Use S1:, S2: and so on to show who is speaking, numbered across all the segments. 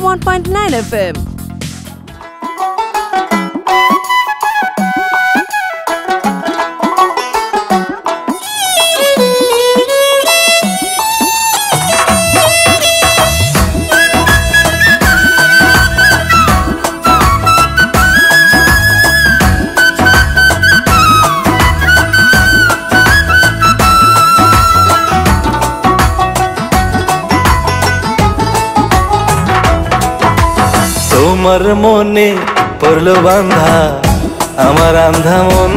S1: 101.9 FM.
S2: তোমার মনে পড়লো বাঁধা আমার আন্ধা মন,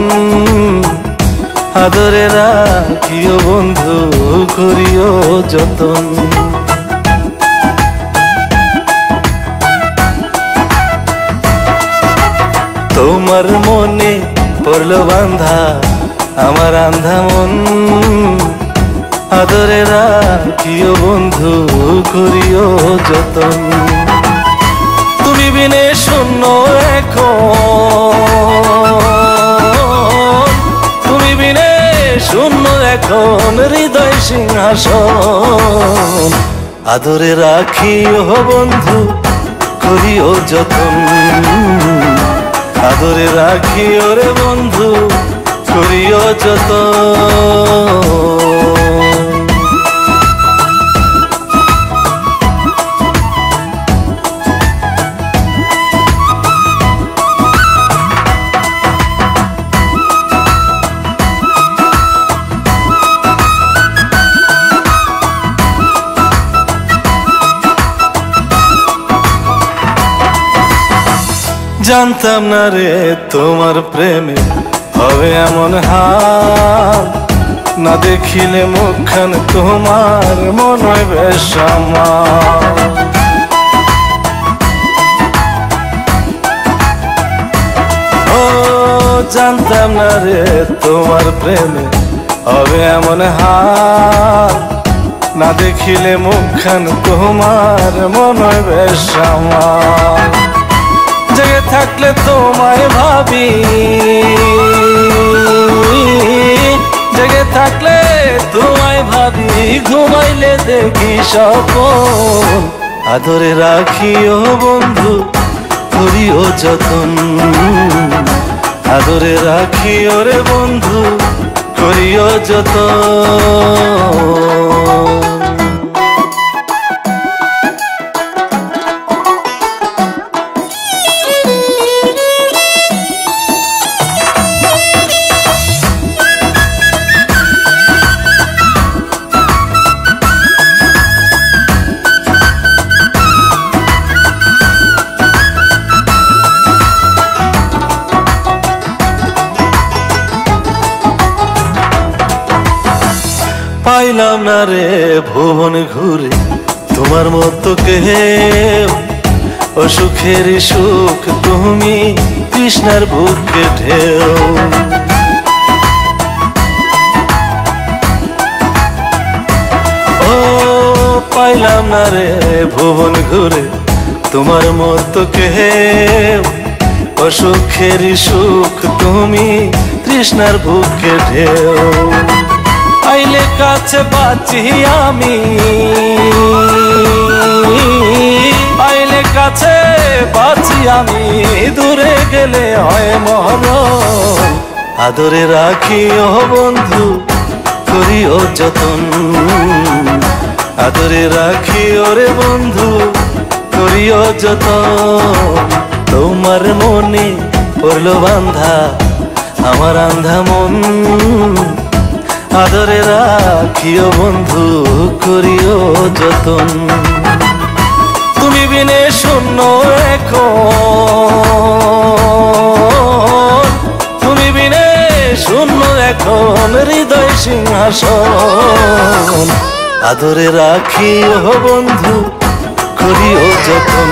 S2: আদরে রাখিও বন্ধু করিও যতন। তোমার মনে পড়লো বাঁধা আমার আন্ধা মন, আদরে রাখিও বন্ধু করিও যতন। তুমি বিনে শূন্য এখন, তুমি বিনে শূন্য এখন হৃদয় সিংহাসন, আদরে রাখিও বন্ধু করিও যতন, আদরে রাখিও রে বন্ধু করিও যতন। জানতাম না রে তোমার প্রেমে হবে এমন হাল, না দেখিলে মুখখান তোমার মনে হয় বেশ আমার। ও জানতাম না রে তোমার প্রেমে হবে এমন হাল, না দেখিলে মুখখান তোমার মনে হয় বেশ আমার। জেগে থাকলে তোমায় ভাবি, জেগে থাকলে তোমায় ভাবি, ঘুমাইলে দেখি স্বপ্ন, আদরে রাখিও বন্ধু করিও যতন, আদরে রাখিও রে বন্ধু করিও যতন। পাইলাম না রে ভুবন ঘুরে তোমার মতো কেউ, ও সুখের সুখ তুমি কৃষ্ণার বুকে ঢেউ। ও পাইলাম না রে ভুবন ঘুরে তোমার মতো কেউ, ও সুখের সুখ তুমি কৃষ্ণার বুকে ঢেউ। আইলে কাছে বাঁচি আমি, আইলে কাছে বাঁচি আমি, দূরে গেলে হয় মরণ, আদরে রাখিও বন্ধু করিও যতন, আদরে রাখিও রে বন্ধু করিও যতন। তোমার মনে পড়লো বাঁধা আমার আন্ধা মন, আদরে রাখিও বন্ধু করিও যতন। তুমি বিনে শূন্য এখন, তুমি বিনে শূন্য এখন হৃদয় সিংহাসন, আদরে রাখিও বন্ধু করিও যতন,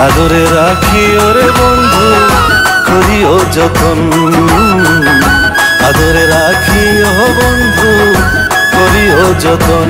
S2: আদরে রাখিও রে বন্ধু করিও যতন, আদরে রাখিও বন্ধু করিও যতন।